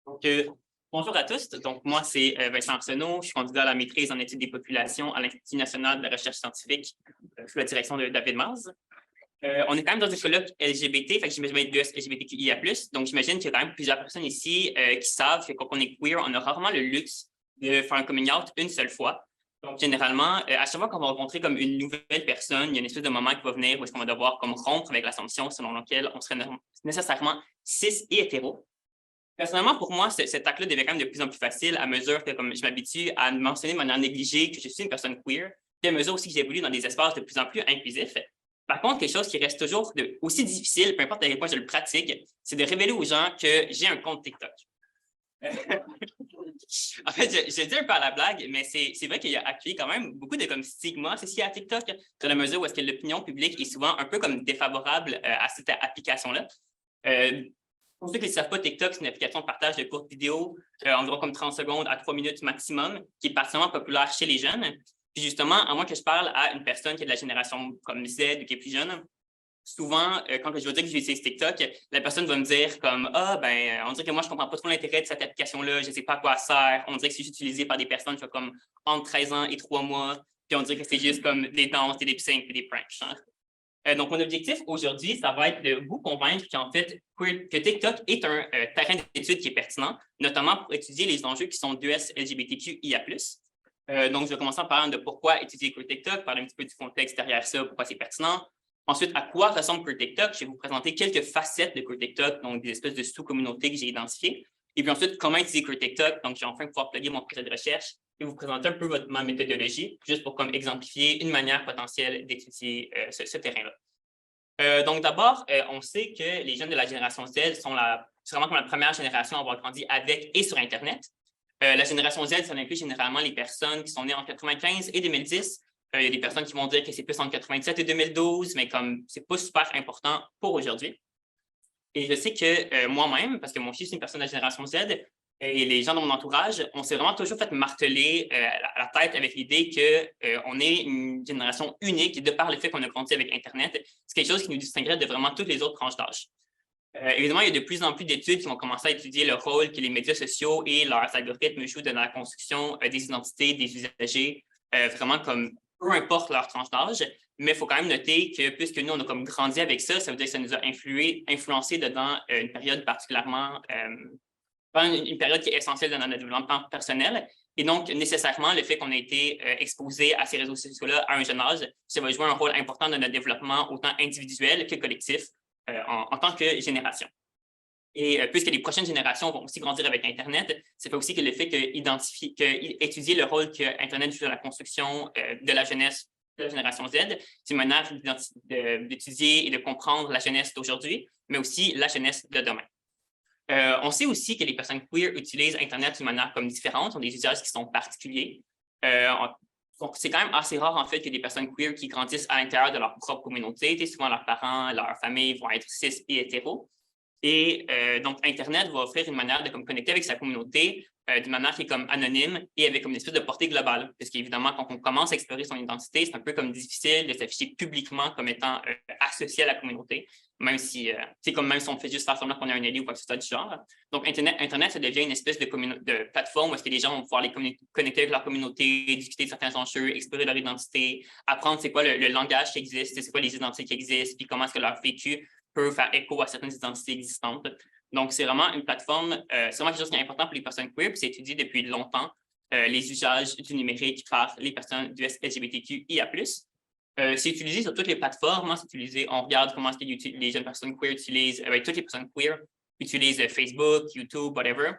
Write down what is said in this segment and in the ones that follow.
Donc, bonjour à tous. Donc, moi, c'est Vincent Arsenault. Je suis candidat à la maîtrise en études des populations à l'Institut national de la recherche scientifique sous la direction de David Mars. On est quand même dans un colloque LGBT, fait que j'imagine de LGBTQIA+. Donc, j'imagine qu'il y a quand même plusieurs personnes ici qui savent que quand on est queer, on a rarement le luxe de faire un coming out une seule fois. Donc, généralement, à chaque fois qu'on va rencontrer comme une nouvelle personne, il y a une espèce de moment qui va venir où est-ce qu'on va devoir comme rompre avec l'assumption selon laquelle on serait nécessairement cis et hétéro. Personnellement, pour moi, cet acte-là devient quand même de plus en plus facile à mesure que comme je m'habitue à mentionner de manière négligée que je suis une personne queer, puis à mesure aussi que j'évolue dans des espaces de plus en plus inclusifs. Par contre, quelque chose qui reste toujours aussi difficile, peu importe à quel point je le pratique, c'est de révéler aux gens que j'ai un compte TikTok. En fait, je dis un peu à la blague, mais c'est vrai qu'il y a accueilli quand même beaucoup de comme stigma associés à TikTok, dans la mesure où est-ce que l'opinion publique est souvent un peu comme défavorable à cette application-là. Pour ceux qui ne savent pas, TikTok, c'est une application de partage de courtes vidéos, environ comme 30 secondes à 3 minutes maximum, qui est particulièrement populaire chez les jeunes. Puis justement, à moins que je parle à une personne qui est de la génération comme Z ou qui est plus jeune, souvent, quand je vais dire que j'utilise TikTok, la personne va me dire comme « Ah, ben, on dirait que moi, je ne comprends pas trop l'intérêt de cette application-là, je ne sais pas à quoi elle sert. On dirait que c'est utilisé par des personnes qui ont comme entre 13 ans et 3 mois, puis on dirait que c'est juste comme des danses, des lip-syncs et des pranks. » Donc, mon objectif aujourd'hui, ça va être de vous convaincre qu'en fait, que TikTok est un terrain d'étude qui est pertinent, notamment pour étudier les enjeux qui sont d'US LGBTQIA+. Donc, je vais commencer en parlant de pourquoi étudier Queer TikTok, parler un petit peu du contexte derrière ça, pourquoi c'est pertinent. Ensuite, à quoi ressemble Queer TikTok? Je vais vous présenter quelques facettes de Queer TikTok, donc des espèces de sous-communautés que j'ai identifiées. Et puis ensuite, comment utiliser Queer TikTok? Donc, je vais enfin pouvoir plugger mon projet de recherche et vous présenter un peu ma méthodologie, juste pour comme exemplifier une manière potentielle d'étudier ce terrain-là. Donc, d'abord, on sait que les jeunes de la génération Z sont vraiment comme la première génération à avoir grandi avec et sur Internet. La génération Z, ça inclut généralement les personnes qui sont nées en 1995 et 2010. Il y a des personnes qui vont dire que c'est plus entre 1997 et 2012, mais comme c'est pas super important pour aujourd'hui. Et je sais que moi-même, parce que moi aussi, je suis une personne de la génération Z, et les gens de mon entourage, on s'est vraiment toujours fait marteler à la tête avec l'idée qu'on est une génération unique de par le fait qu'on a grandi avec Internet. C'est quelque chose qui nous distinguerait de vraiment toutes les autres tranches d'âge. Évidemment, il y a de plus en plus d'études qui vont commencer à étudier le rôle que les médias sociaux et leurs algorithmes jouent dans la construction des identités des usagers, vraiment comme peu importe leur tranche d'âge, mais il faut quand même noter que puisque nous, on a comme grandi avec ça, ça veut dire que ça nous a influencé dedans une période particulièrement, une période qui est essentielle dans notre développement personnel. Et donc, nécessairement, le fait qu'on ait été exposé à ces réseaux sociaux-là à un jeune âge, ça va jouer un rôle important dans notre développement autant individuel que collectif en tant que génération. Et puisque les prochaines générations vont aussi grandir avec Internet, ça fait aussi que le fait qu'étudier le rôle que Internet joue dans la construction de la jeunesse de la génération Z, c'est une manière d'étudier et de comprendre la jeunesse d'aujourd'hui, mais aussi la jeunesse de demain. On sait aussi que les personnes queer utilisent Internet d'une manière comme différente, ont des usages qui sont particuliers. Donc, c'est quand même assez rare, en fait, que des personnes queer qui grandissent à l'intérieur de leur propre communauté. Souvent, leurs parents, leur famille vont être cis et hétéros. Et donc, Internet va offrir une manière de connecter avec sa communauté d'une manière qui est comme anonyme et avec comme une espèce de portée globale. Parce qu'évidemment, quand on commence à explorer son identité, c'est un peu comme difficile de s'afficher publiquement comme étant associé à la communauté, même si, même si on fait juste faire semblant qu'on est un allié ou quoi que ce soit du genre. Donc, Internet, ça devient une espèce de plateforme où est-ce que les gens vont pouvoir les connecter avec leur communauté, discuter de certains enjeux, explorer leur identité, apprendre c'est quoi le langage qui existe, c'est quoi les identités qui existent, puis comment est-ce que leur vécu peut faire écho à certaines identités existantes. Donc, c'est vraiment une plateforme, c'est vraiment quelque chose qui est important pour les personnes queer, puis c'est étudié depuis longtemps, les usages du numérique par les personnes du LGBTQIA+. C'est utilisé sur toutes les plateformes, c'est utilisé, on regarde comment est-ce que les jeunes personnes queer utilisent, toutes les personnes queer utilisent Facebook, YouTube, whatever,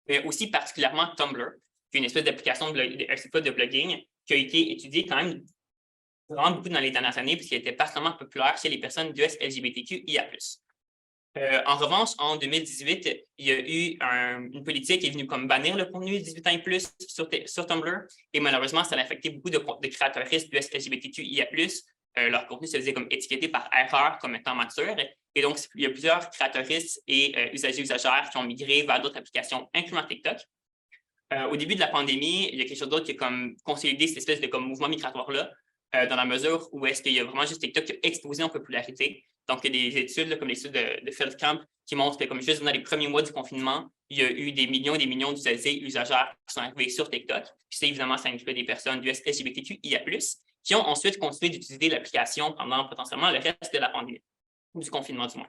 mais aussi particulièrement Tumblr, qui est une espèce d'application, un site de blogging qui a été étudié quand même vraiment beaucoup dans les dernières années, puisqu'il était particulièrement populaire chez les personnes du LGBTQIA+. En revanche, en 2018, il y a eu une politique qui est venue comme bannir le contenu 18 ans et plus sur Tumblr, et malheureusement, ça a affecté beaucoup de créateuristes du LGBTQIA+. Leur contenu se faisait comme étiqueté par erreur comme étant mature, et donc il y a plusieurs créateuristes et usagers-usagères qui ont migré vers d'autres applications, incluant TikTok. Au début de la pandémie, il y a quelque chose d'autre qui a comme consolidé cette espèce de comme mouvement migratoire-là, dans la mesure où est-ce qu'il y a vraiment juste TikTok qui a explosé en popularité. Donc, il y a des études, là, comme l'étude de Feldkamp, qui montrent que comme juste dans les premiers mois du confinement, il y a eu des millions et des millions d'usagers usagères qui sont arrivés sur TikTok. Puis ça, évidemment, ça inclut des personnes du LGBTQIA+, qui ont ensuite continué d'utiliser l'application pendant potentiellement le reste de la pandémie, ou du confinement du moins.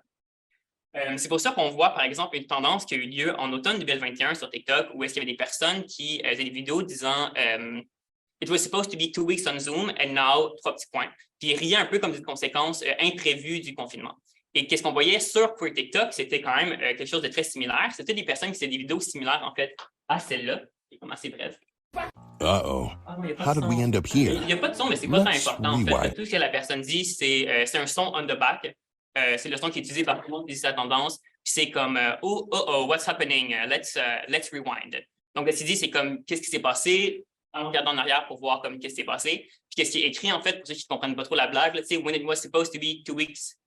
C'est pour ça qu'on voit, par exemple, une tendance qui a eu lieu en automne 2021 sur TikTok, où est-ce qu'il y avait des personnes qui faisaient des vidéos disant It was supposed to be 2 weeks on Zoom, and now, 3 petits points. Puis ils riaient un peu comme une conséquence imprévue du confinement. Et qu'est-ce qu'on voyait sur Queer TikTok, c'était quand même quelque chose de très similaire. C'était des personnes qui faisaient des vidéos similaires, en fait, à celle-là, qui est comme assez brève. Uh-oh. Ah non, How did we end up here? Il n'y a pas de son, mais c'est pas très Let's important, en fait. rewind. Tout ce que la personne dit, c'est un son on the back. C'est le son qui est utilisé par tout le monde qui dit sa tendance. Puis c'est comme oh, what's happening? Let's rewind. Donc, ce qu'il dit, c'est comme qu'est-ce qui s'est passé? On regarde en arrière pour voir comme qu'est-ce qui s'est passé. Puis qu'est-ce qui est écrit, en fait, pour ceux qui ne comprennent pas trop la blague, tu sais, when it was supposed to be 2 weeks.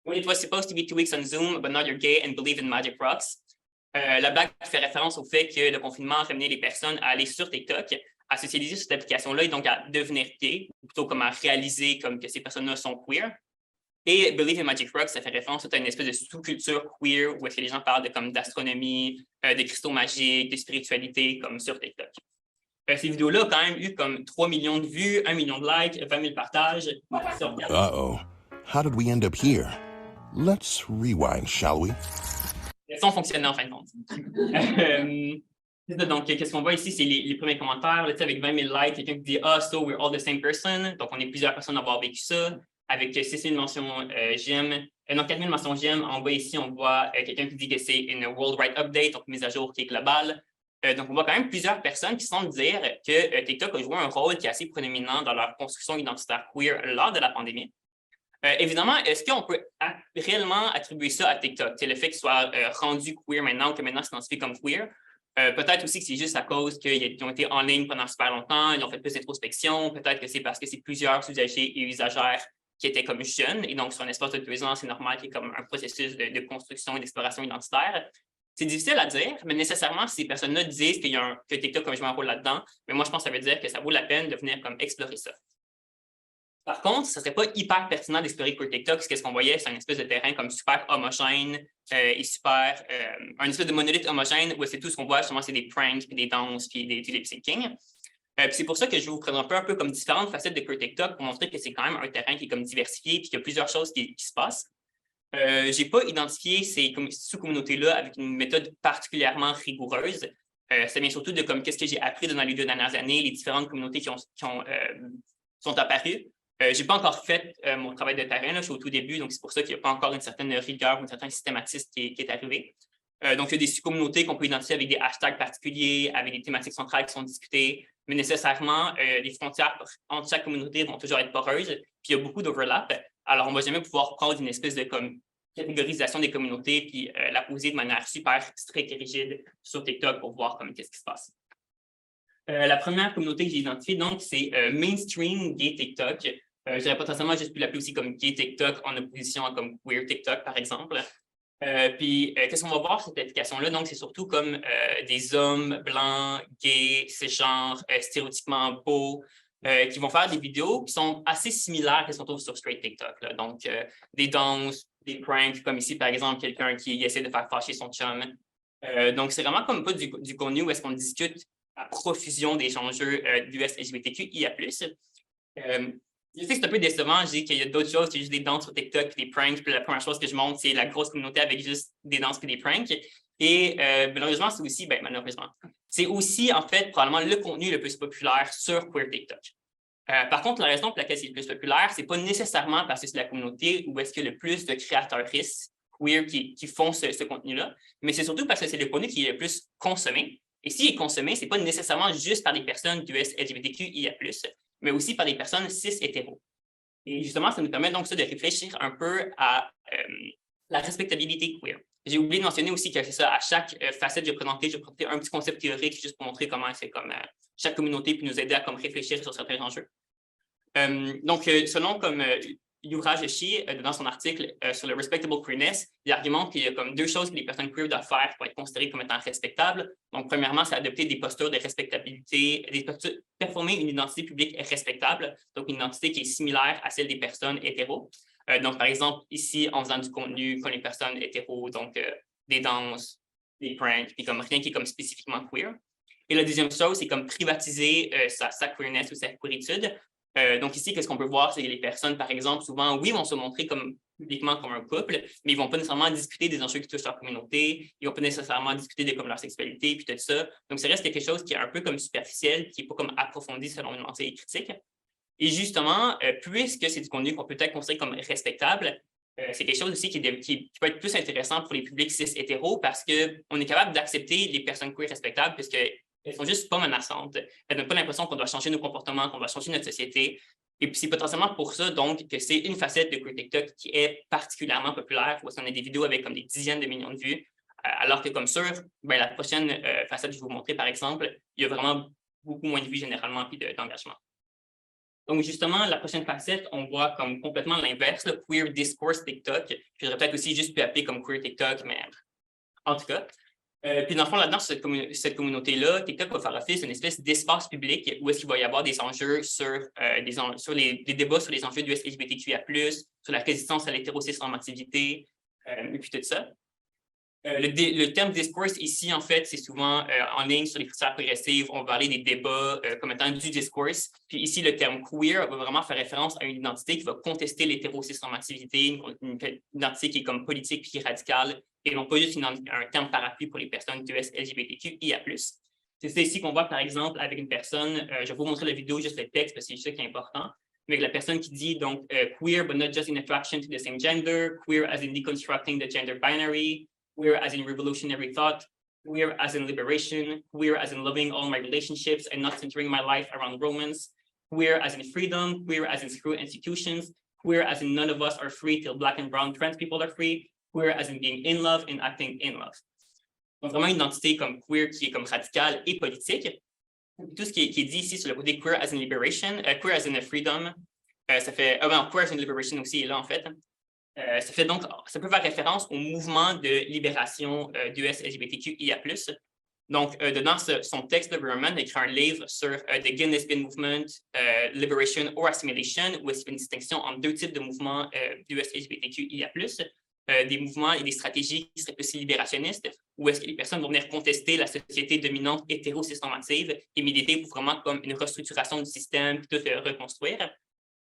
When it was supposed to be 2 weeks on Zoom, but now you're gay and believe in magic rocks. La blague fait référence au fait que le confinement a amené les personnes à aller sur TikTok, à socialiser sur cette application-là et donc à devenir gay, ou plutôt comme à réaliser comme que ces personnes-là sont queer. Et Believe in Magic Rocks, ça fait référence à une espèce de sous-culture queer où est-ce que les gens parlent d'astronomie, de cristaux magiques, de spiritualité, comme sur TikTok. Ces vidéos-là ont quand même eu comme 3 millions de vues, 1 million de likes, 20 000 partages. Uh-oh. How did we end up here? Let's rewind, shall we? Le son fonctionnait en fin de compte. Donc, qu'est-ce qu'on voit ici, c'est les premiers commentaires, là, avec 20 000 likes, quelqu'un qui dit « Ah, so we're all the same person ». Donc, on est plusieurs personnes à avoir vécu ça. Avec 6 000 mentions j'aime. Non, 4 000 mentions j'aime. En bas ici, on voit quelqu'un qui dit que c'est une World Right Update, donc une mise à jour qui est globale. Donc, on voit quand même plusieurs personnes qui semblent dire que TikTok a joué un rôle qui est assez proéminent dans leur construction identitaire queer lors de la pandémie. Évidemment, est-ce qu'on peut réellement attribuer ça à TikTok? C'est le fait qu'il soit rendu queer maintenant ou que maintenant c'est identifié comme queer. Peut-être aussi que c'est juste à cause qu'ils ont été en ligne pendant super longtemps, ils ont fait plus d'introspection. Peut-être que c'est parce que c'est plusieurs usagers et usagères qui étaient comme jeunes. Et donc, sur un espace de 2 ans, c'est normal qu'il y ait comme un processus de construction et d'exploration identitaire. C'est difficile à dire, mais nécessairement, si ces personnes-là disent que TikTok a joué un rôle là-dedans, mais moi, je pense que ça veut dire que ça vaut la peine de venir comme explorer ça. Par contre, ça ne serait pas hyper pertinent d'explorer Queer TikTok, parce que ce qu'on voyait, c'est un espèce de terrain comme super homogène et super... un espèce de monolithe homogène où c'est tout ce qu'on voit, justement, c'est des pranks, puis des danses, puis du lip-syncing. C'est pour ça que je vais vous présenter un peu comme différentes facettes de Queer TikTok pour montrer que c'est quand même un terrain qui est comme diversifié et qu'il y a plusieurs choses qui se passent. Je n'ai pas identifié ces sous-communautés-là avec une méthode particulièrement rigoureuse. Ça vient surtout de comme qu'est-ce que j'ai appris dans les 2 dernières années, les différentes communautés qui sont apparues. Je n'ai pas encore fait mon travail de terrain, là, je suis au tout début, donc c'est pour ça qu'il n'y a pas encore une certaine rigueur ou une certaine systématisme qui est arrivée. Donc, il y a des sous-communautés qu'on peut identifier avec des hashtags particuliers, avec des thématiques centrales qui sont discutées, mais nécessairement, les frontières entre chaque communauté vont toujours être poreuses, puis il y a beaucoup d'overlap. Alors, on ne va jamais pouvoir prendre une espèce de comme, catégorisation des communautés puis la poser de manière super stricte et rigide sur TikTok pour voir qu'est-ce qui se passe. La première communauté que j'ai identifiée, donc, c'est Mainstream Gay TikTok. J'aurais potentiellement juste pu l'appeler aussi comme Gay TikTok en opposition à comme Queer TikTok, par exemple. Puis, qu'est-ce qu'on va voir cette application-là? Donc, c'est surtout comme des hommes blancs, gays, cisgenres, stéréotypiquement beaux, qui vont faire des vidéos qui sont assez similaires à ce qu'on trouve sur Straight TikTok. Là. Donc, des danses, des pranks, comme ici, par exemple, quelqu'un qui essaie de faire fâcher son chum. Donc, c'est vraiment comme pas du contenu où est-ce qu'on discute à profusion des enjeux du LGBTQIA+. Je sais que c'est un peu décevant, je dis qu'il y a d'autres choses, c'est juste des danses sur TikTok, des pranks, puis la première chose que je montre, c'est la grosse communauté avec juste des danses et des pranks. Et malheureusement, c'est aussi, en fait, probablement le contenu le plus populaire sur Queer TikTok. Par contre, la raison pour laquelle c'est le plus populaire, c'est pas nécessairement parce que c'est la communauté où est-ce qu'il y a le plus de créatrices queer qui font ce contenu-là, mais c'est surtout parce que c'est le contenu qui est le plus consommé. Et s'il est consommé, c'est pas nécessairement juste par des personnes du LGBTQIA+, mais aussi par des personnes cis-hétéros. Et justement, ça nous permet donc ça de réfléchir un peu à la respectabilité queer. J'ai oublié de mentionner aussi que c'est ça, à chaque facette que je vais présenter un petit concept théorique juste pour montrer comment c'est comme chaque communauté puis nous aider à comme réfléchir sur certains enjeux. Donc, selon comme Yuvraj Joshi, dans son article sur le respectable queerness, il argumente qu'il y a comme 2 choses que les personnes queer doivent faire pour être considérées comme étant respectables. Donc, premièrement, c'est adopter des postures de respectabilité, performer une identité publique respectable, donc une identité qui est similaire à celle des personnes hétéros. Donc, par exemple, ici, en faisant du contenu comme les personnes hétéros, donc des danses, des pranks, puis comme rien qui est comme spécifiquement queer. Et la deuxième chose, c'est comme privatiser sa queerness ou sa queeritude. Donc ici, qu'est-ce qu'on peut voir, c'est que les personnes, par exemple, souvent, oui, vont se montrer comme publiquement comme un couple, mais ils ne vont pas nécessairement discuter des enjeux qui touchent leur communauté, ils ne vont pas nécessairement discuter de comme leur sexualité, puis tout ça. Donc, ça reste quelque chose qui est un peu comme superficiel, qui n'est pas comme approfondi selon une pensée critique. Et justement, puisque c'est du contenu qu'on peut peut-être considérer comme respectable, c'est quelque chose aussi qui peut être plus intéressant pour les publics cis-hétéros parce qu'on est capable d'accepter les personnes queer respectables puisqu'elles ne sont juste pas menaçantes. Elles ne donnent pas l'impression qu'on doit changer nos comportements, qu'on doit changer notre société. Et puis, c'est potentiellement pour ça, donc, que c'est une facette de Queer TikTok qui est particulièrement populaire, parce qu'on a des vidéos avec comme des dizaines de millions de vues, alors que comme sur la prochaine facette que je vais vous montrer, par exemple, il y a vraiment beaucoup moins de vues généralement puis d'engagement. Donc, justement, la prochaine facette, on voit comme complètement l'inverse, le queer discourse TikTok, que j'aurais peut-être aussi juste pu appeler comme queer TikTok, mais en tout cas. Puis dans le fond, là-dedans, cette communauté-là, TikTok va faire office d'une espèce d'espace public où est-ce qu'il va y avoir des enjeux sur les débats sur les enjeux du LGBTQIA+, sur la résistance à l'hétéronormativité, et puis tout ça. Le terme discourse ici, en fait, c'est souvent en ligne sur les critères progressifs. On va parler des débats comme étant du discourse. Puis ici, le terme queer va vraiment faire référence à une identité qui va contester l'hétéronormativité, une identité qui est comme politique puis qui est radicale, et non pas juste un terme parapluie pour les personnes LGBTQIA+. C'est ça ici qu'on voit, par exemple, avec une personne, je vais vous montrer la vidéo, juste le texte, parce que c'est ça qui est important, avec la personne qui dit donc queer, but not just in attraction to the same gender, queer as in deconstructing the gender binary, queer as in revolutionary thought, queer as in liberation, queer as in loving all my relationships and not centering my life around romance, queer as in freedom, queer as in screw institutions, queer as in none of us are free till Black and brown trans people are free, queer as in being in love and acting in love. Donc vraiment une identité comme queer qui est comme radicale et politique. Tout ce qui est dit ici sur le côté queer as in liberation, queer as in freedom, ça fait, queer as in liberation aussi est là en fait. Ça peut faire référence au mouvement de libération d'US LGBTQIA+. Donc, dedans son texte, Berman a écrit un livre sur The Gay Lesbian Movement, Liberation or Assimilation, où il fait une distinction entre deux types de mouvements d'US LGBTQIA+, des mouvements et des stratégies qui seraient plus libérationnistes, où est-ce que les personnes vont venir contester la société dominante hétéro-cis-normative et militer pour vraiment comme une restructuration du système, puis tout reconstruire,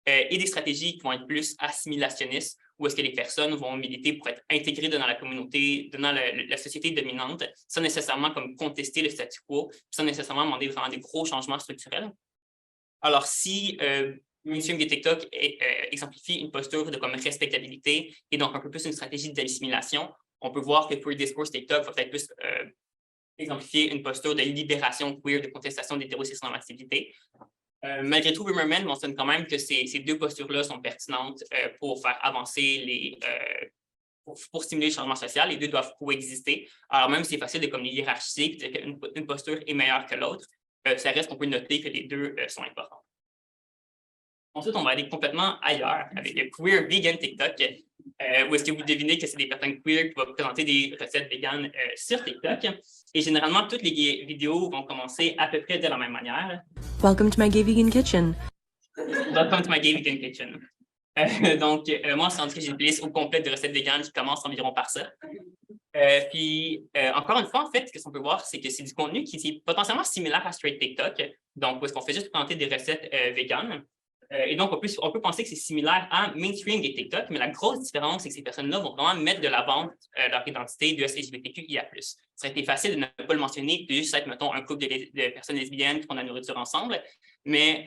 et des stratégies qui vont être plus assimilationnistes, où est-ce que les personnes vont militer pour être intégrées dans la communauté, dans la société dominante, sans nécessairement comme contester le statu quo, sans nécessairement demander vraiment des gros changements structurels. Alors, si mainstream de TikTok exemplifie une posture de comme respectabilité et donc un peu plus une stratégie d'assimilation, on peut voir que queer discourse TikTok va peut-être plus exemplifier une posture de libération queer, de contestation d'hétéronormativité. Malgré tout, Boomerman mentionne quand même que ces deux postures-là sont pertinentes pour faire avancer pour stimuler le changement social. Les deux doivent coexister. Alors même si c'est facile de comme les hiérarchiser et dire qu'une posture est meilleure que l'autre, ça reste qu'on peut noter que les deux sont importants. Ensuite, on va aller complètement ailleurs avec le queer vegan TikTok, où est-ce que vous devinez que c'est des personnes queer qui vont présenter des recettes véganes sur TikTok. Et généralement, toutes les vidéos vont commencer à peu près de la même manière. Welcome to my gay vegan kitchen. Welcome to my gay vegan kitchen. Donc, moi, c'est en tout cas, j'ai une playlist au complet de recettes véganes qui commence environ par ça. Puis, encore une fois, en fait, ce qu'on peut voir, c'est que c'est du contenu qui est potentiellement similaire à Straight TikTok. Donc, où est-ce qu'on fait juste présenter des recettes véganes. Et donc, on peut penser que c'est similaire à mainstream et TikTok, mais la grosse différence, c'est que ces personnes-là vont vraiment mettre de l'avant leur identité de LGBTQIA+. Ça aurait été facile de ne pas le mentionner, de juste être, mettons, un couple de personnes lesbiennes qui font de la nourriture ensemble, mais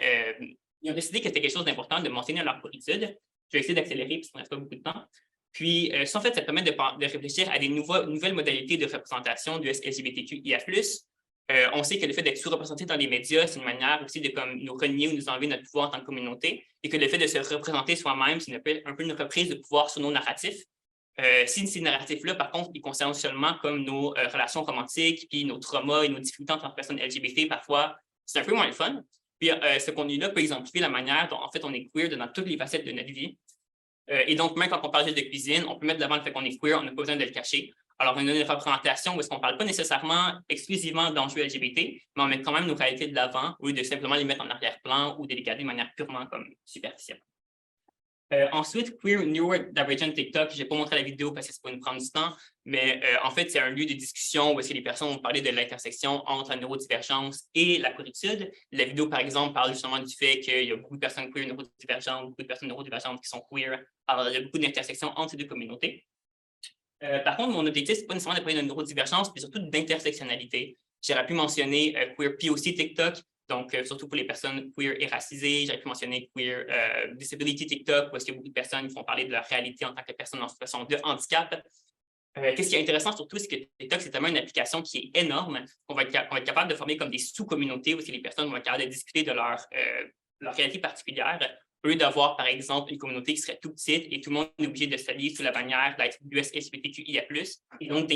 ils ont décidé que c'était quelque chose d'important de mentionner leur queeritude. Je vais essayer d'accélérer parce qu'on n'a pas beaucoup de temps. Puis, ça, en fait, ça permet de réfléchir à des nouvelles modalités de représentation du LGBTQIA+. On sait que le fait d'être sous-représenté dans les médias, c'est une manière aussi de comme, nous renier ou nous enlever notre pouvoir en tant que communauté, et que le fait de se représenter soi-même, c'est un peu une reprise de pouvoir sur nos narratifs. Si ces narratifs-là, par contre, ils concernent seulement comme nos relations romantiques, puis nos traumas et nos difficultés en tant que personnes LGBT, parfois, c'est un peu moins le fun. Puis ce contenu-là peut exemplifier la manière dont, en fait, on est queer dans toutes les facettes de notre vie. Et donc, même quand on parle juste de cuisine, on peut mettre de l'avant le fait qu'on est queer, on n'a pas besoin de le cacher. Alors, une représentation où est-ce qu'on ne parle pas nécessairement exclusivement d'enjeux LGBT, mais on met quand même nos réalités de l'avant au lieu de simplement les mettre en arrière-plan ou de les garder de manière purement comme superficielle. Ensuite, Queer Newer Divergent TikTok, je n'ai pas montré la vidéo parce que ça peut nous prendre du temps, mais en fait, c'est un lieu de discussion où est-ce que les personnes vont parler de l'intersection entre la neurodivergence et la queeritude. La vidéo, par exemple, parle justement du fait qu'il y a beaucoup de personnes queer neurodivergentes, beaucoup de personnes neurodivergentes qui sont queer. Alors, il y a beaucoup d'intersections entre ces deux communautés. Par contre, mon objectif, ce n'est pas nécessairement de parler de neurodivergence, mais surtout d'intersectionnalité. J'aurais pu mentionner Queer POC TikTok, donc surtout pour les personnes queer et racisées. J'aurais pu mentionner Queer Disability TikTok, où est-ce qu'il y a beaucoup de personnes qui font parler de leur réalité en tant que personnes en situation de handicap. Qu'est-ce qui est intéressant surtout, c'est que TikTok, c'est tellement une application qui est énorme qu'on va être capable de former comme des sous-communautés où les personnes vont être capables de discuter de leur réalité particulière, au lieu d'avoir, par exemple, une communauté qui serait tout petite et tout le monde est obligé de s'allier sous la bannière d'être LGBTQIA+, et donc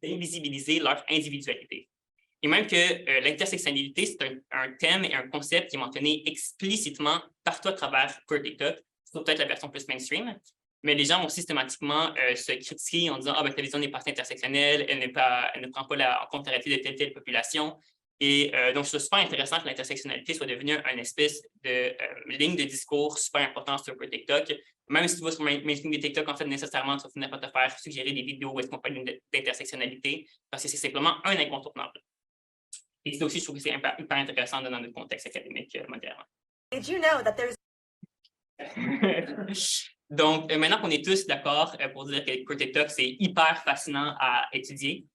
d'invisibiliser leur individualité. Et même que l'intersectionnalité, c'est un thème et un concept qui est mentionné explicitement partout à travers Queer TikTok, sauf peut-être la version plus mainstream, mais les gens vont systématiquement se critiquer en disant « Ah, ben, ta vision n'est pas intersectionnelle, elle ne prend pas en compte la réalité de telle population. » Et donc, c'est super intéressant que l'intersectionnalité soit devenue une espèce de ligne de discours super importante sur TikTok. Même si tu vas sur mainstream de TikTok, en fait, nécessairement, tu vas finir par te faire suggérer des vidéos où est-ce qu'on parle d'intersectionnalité, parce que c'est simplement un incontournable. Et ça aussi, je trouve que c'est hyper intéressant dans notre contexte académique moderne. Did you know that there's Donc, maintenant qu'on est tous d'accord pour dire que Queer TikTok, c'est hyper fascinant à étudier,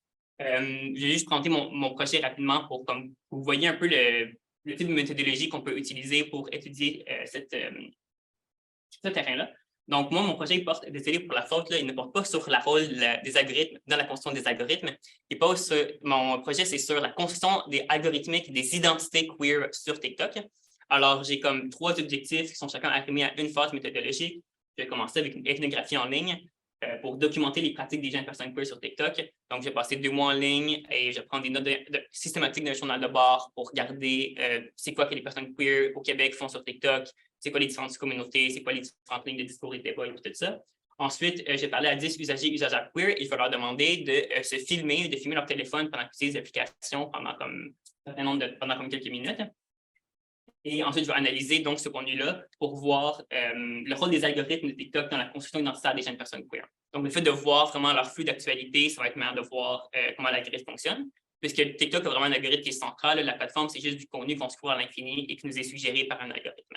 je vais juste présenter mon projet rapidement pour que vous voyez un peu le type de méthodologie qu'on peut utiliser pour étudier ce terrain-là. Donc, moi, mon projet porte, désolé pour la faute, là, il ne porte pas sur la rôle des algorithmes dans la construction des algorithmes. Mon projet, c'est sur la construction des algorithmiques des identités queer sur TikTok. Alors, j'ai comme 3 objectifs qui sont chacun arrimés à une phase méthodologique. Je vais commencer avec une ethnographie en ligne pour documenter les pratiques des jeunes personnes queer sur TikTok. Donc, je vais passer 2 mois en ligne et je vais prendre des notes systématiques d'un journal de bord pour regarder c'est quoi que les personnes queer au Québec font sur TikTok, c'est quoi les différentes communautés, c'est quoi les différentes lignes de discours et de débat et tout ça. Ensuite, j'ai parlé à 10 usagères queer et je vais leur demander de se filmer, de filmer leur téléphone pendant qu'ils utilisent l'application pendant comme quelques minutes. Et ensuite, je vais analyser donc ce contenu-là pour voir le rôle des algorithmes de TikTok dans la construction identitaire des jeunes personnes queer. Donc, le fait de voir vraiment leur flux d'actualité, ça va être meilleur de voir comment l'algorithme fonctionne, puisque TikTok a vraiment un algorithme qui est central. La plateforme, c'est juste du contenu qu'on se trouve à l'infini et qui nous est suggéré par un algorithme.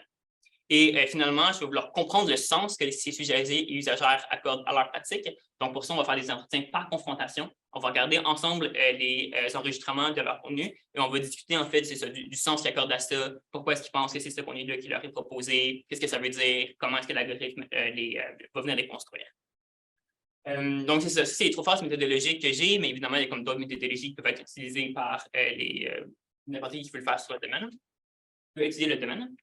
Et finalement, je vais vouloir comprendre le sens que ces usagers et usagères accordent à leur pratique. Donc, pour ça, on va faire des entretiens par confrontation. On va regarder ensemble les enregistrements de leur contenu et on va discuter, en fait, c'est ça, du sens qu'ils accordent à ça, pourquoi est-ce qu'ils pensent que c'est ce contenu-là qui leur est proposé, qu'est-ce que ça veut dire, comment est-ce que l'algorithme va venir les construire. Donc, c'est ça, c'est les 3 phases méthodologiques que j'ai, mais évidemment, il y a comme d'autres méthodologies qui peuvent être utilisées par n'importe qui veut le faire sur le domaine, peut étudier le domaine.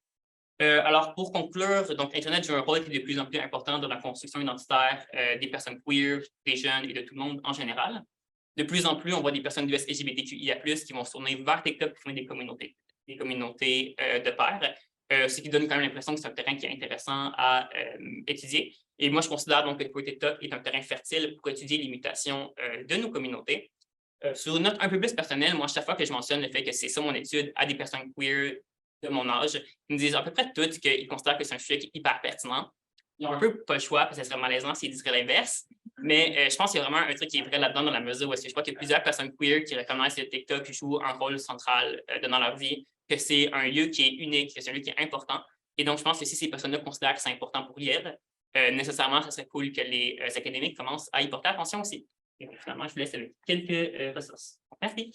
Alors, pour conclure, donc Internet joue un rôle qui est de plus en plus important dans la construction identitaire des personnes queer, des jeunes et de tout le monde en général. De plus en plus, on voit des personnes du LGBTQIA+, qui vont se tourner vers TikTok pour former des communautés de pairs, ce qui donne quand même l'impression que c'est un terrain qui est intéressant à étudier. Et moi, je considère donc que TikTok est un terrain fertile pour étudier les mutations de nos communautés. Sur une note un peu plus personnelle, moi, chaque fois que je mentionne le fait que c'est ça mon étude à des personnes queer de mon âge, ils me disent à peu près toutes qu'ils considèrent que c'est un sujet qui est hyper pertinent. Ils n'ont un peu pas le choix parce que ce serait malaisant s'ils diseraient l'inverse. Mais je pense qu'il y a vraiment un truc qui est vrai là-dedans dans la mesure où je crois qu'il y a plusieurs personnes queer qui reconnaissent que TikTok joue un rôle central dans leur vie, que c'est un lieu qui est unique, que c'est un lieu qui est important. Et donc, je pense que si ces personnes-là considèrent que c'est important pour elles, nécessairement, ce serait cool que les académiques commencent à y porter attention aussi. Et finalement, je vous laisse avec quelques ressources. Merci.